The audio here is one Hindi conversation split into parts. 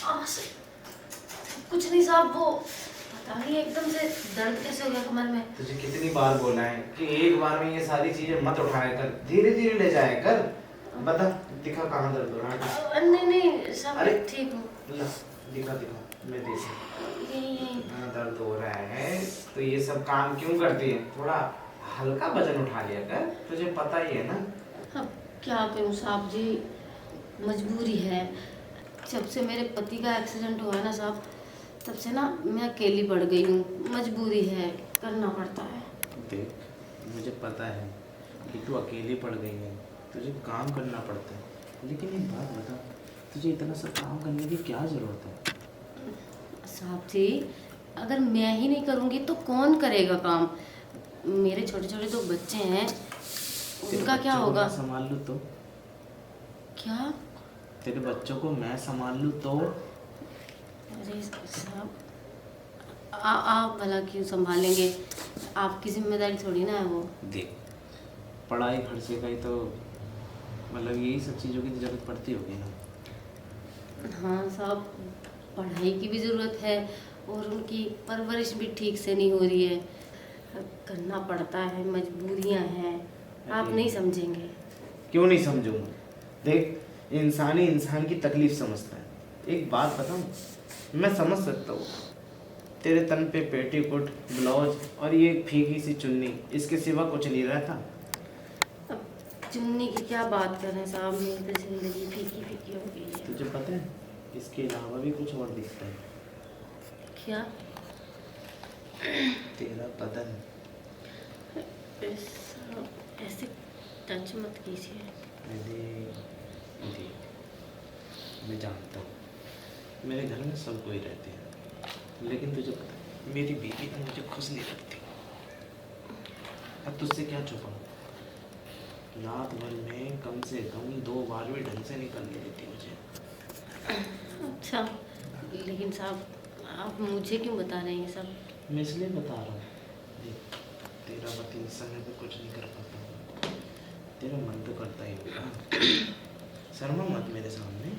कुछ नहीं साहब, वो पता नहीं एकदम से दर्द कैसे हो गया कमर में। तुझे कितनी बार बोला है कि एक बार में ये सारी चीजें मत उठाया कर, धीरे धीरे ले जाया कर। बता, दिखा कहाँ दर्द हो रहा है? नहीं नहीं साहब, अरे ठीक हूँ। ला, दिखा दिखा, मैं देखूं। यही इतना दर्द हो रहा है तो ये सब काम क्यों करती है? थोड़ा हल्का वजन उठा लिया कर, तुझे पता ही है ना। अब क्या करूँ साहब जी, मजबूरी है। जब से मेरे पति का एक्सीडेंट हुआ है ना साहब, तब से ना मैं अकेली पड़ गई हूँ। मजबूरी है, करना पड़ता है। देख, मुझे पता है कि तू अकेली पड़ गई है, तुझे काम करना पड़ता है, लेकिन एक बात बता, तुझे इतना सब काम करने की क्या ज़रूरत है? साहब जी, अगर मैं ही नहीं करूँगी तो कौन करेगा काम? मेरे छोटे छोटे दो बच्चे हैं, उनका क्या होगा? संभाल लूँ तो? क्या? तेरे बच्चों को मैं संभाल लूँ तो? अरे साहब, आप भला क्यों संभालेंगे? आपकी जिम्मेदारी थोड़ी ना है वो। देख, पढ़ाई खर्चे का ही तो मतलब यही सब चीज़ों की ज़रूरत पड़ती होगी ना। हाँ साहब, पढ़ाई की भी ज़रूरत है और उनकी परवरिश भी ठीक से नहीं हो रही है। करना पड़ता है, मजबूरियाँ हैं, आप नहीं समझेंगे। क्यों नहीं समझूंगा? देख, इंसान ही इंसान की तकलीफ समझता है। एक बात बताऊं, मैं समझ सकता हूँ, तेरे तन पे पेटीकोट, ब्लाउज और ये फीकी सी चुन्नी, इसके सिवा कुछ नहीं रहता। अब चुन्नी की क्या बात कर रहे हैं साहब, मेरी तो जिंदगी फीकी फीकी हो गई है। तुझे पता है, इसके अलावा भी कुछ और दिखता है। क्या? तेरा बदन। साहब, ऐसे टच मत कीजिए। देख, मैं जानता हूँ मेरे घर में सब कोई रहते हैं, लेकिन तुझे पता है मेरी बीवी ना मुझे खुश नहीं रखती। अब तुझसे क्या छुपाऊं? रात भर में कम से कम 2 बार भी ढंग से निकलने देती मुझे। अच्छा, लेकिन साहब आप मुझे क्यों बता रहे हैं ये सब? मैं इसलिए बता रहा हूँ, देख, तेरा पति इस समय पे कुछ नहीं कर पाता, तेरा मन तो करता ही होगा। शर्मा मत मेरे सामने।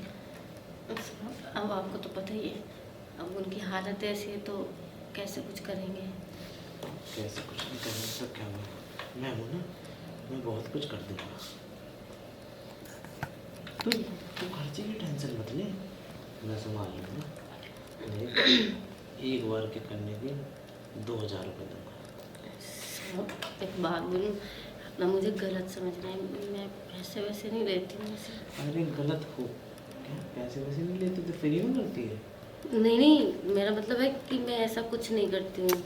अब आपको तो पता ही है, अब उनकी हालत ऐसी है तो कैसे कुछ करेंगे? कैसे कुछ नहीं करने से क्या हुआ? मैं हूँ ना, मैं बहुत कुछ कर दूँगा। तू खर्चे की टेंशन मत ले, मैं संभाल लूँगा। देख, एक बार के करने के 2000 रुपये दूँगा। एक बात बोलूं ना, मुझे गलत समझ रहे हैं, मैं पैसे वैसे नहीं लेती हूँ ऐसे। अरे गलत हो क्या? पैसे वैसे नहीं लेती तो फ्री में करती है? नहीं नहीं, मेरा मतलब है कि मैं ऐसा कुछ नहीं करती हूँ।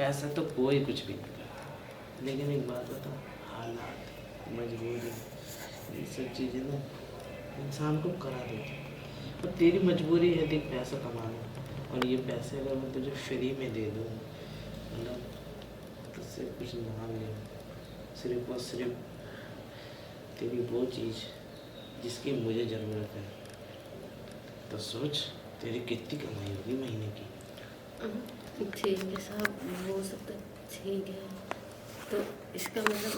ऐसा तो कोई कुछ भी नहीं करता, लेकिन एक बात बता, हालात, मजबूरी, ये सब चीज़ें ना इंसान को करा देती है। और तेरी मजबूरी है, देख, पैसा कमाना, और ये पैसे अगर मैं तुझे फ्री में दे दूँ, मतलब तुझसे कुछ ना ले, सिर्फ और सिर्फ तेरी वो चीज़ जिसकी मुझे ज़रूरत है, तो सोच तेरी कितनी कमाई होगी महीने की। ठीक है साहब, वो सब तो ठीक है, तो इसका मतलब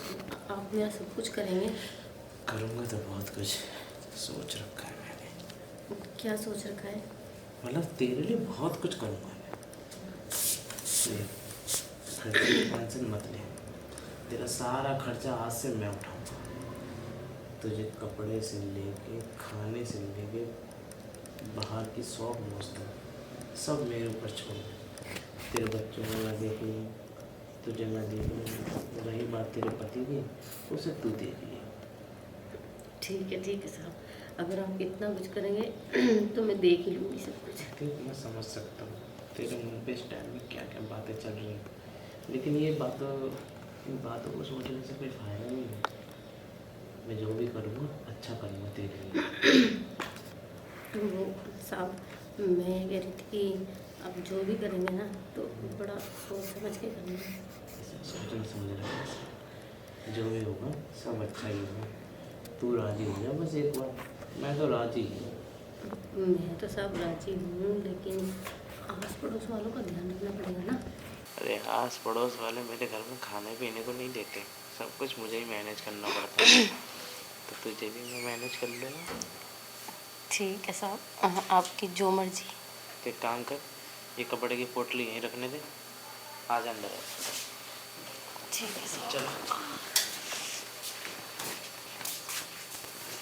आप मेरा सब कुछ करेंगे? करूँगा तो बहुत कुछ सोच रखा है मैंने। क्या सोच रखा है? मतलब तेरे लिए बहुत कुछ करूँगा मैं। खर्चे की टेंशन मत ले, तेरा सारा खर्चा आज से मैं उठाऊँगा। तुझे कपड़े से लेके, खाने से लेके, बाहर की शौक मौज सब मेरे ऊपर छोड़। तेरे बच्चों को मैं देख लूँ, तुझे मैं देख लूँ, रही बात तेरे पति की, उसे तू देख लिया। ठीक है साहब, अगर आप इतना कुछ करेंगे तो मैं देख ही लूँगी सब कुछ। ठीक, मैं समझ सकता हूँ तेरे मन पे इस टाइम में क्या क्या बातें चल रही हैं, लेकिन इन बातों को सोचने से कोई फ़ायदा नहीं है। मैं जो भी करूँगा अच्छा करूँगा तेरे लिए। वो साहब, मैं ये कह रही थी कि अब जो भी करेंगे ना तो बड़ा सोच समझ के करना। सोचना समझना, जो भी होगा सब अच्छा ही होगा। तू राज़ी हो जा बस एक बार, मैं तो राज़ी हूँ। मैं तो सब राजी हूँ, लेकिन आस पड़ोस वालों का ध्यान रखना पड़ेगा ना। अरे आस पड़ोस वाले मेरे घर में खाने पीने को नहीं देते, सब कुछ मुझे ही मैनेज करना पड़ता है, तो तुझे भी मैं मैनेज कर लूँगा। ठीक है साहब, आपकी जो मर्जी। तो एक काम कर, ये कपड़े की पोटली यहीं रखने दे, आ जा अंदर। ठीक है साहब। चलो।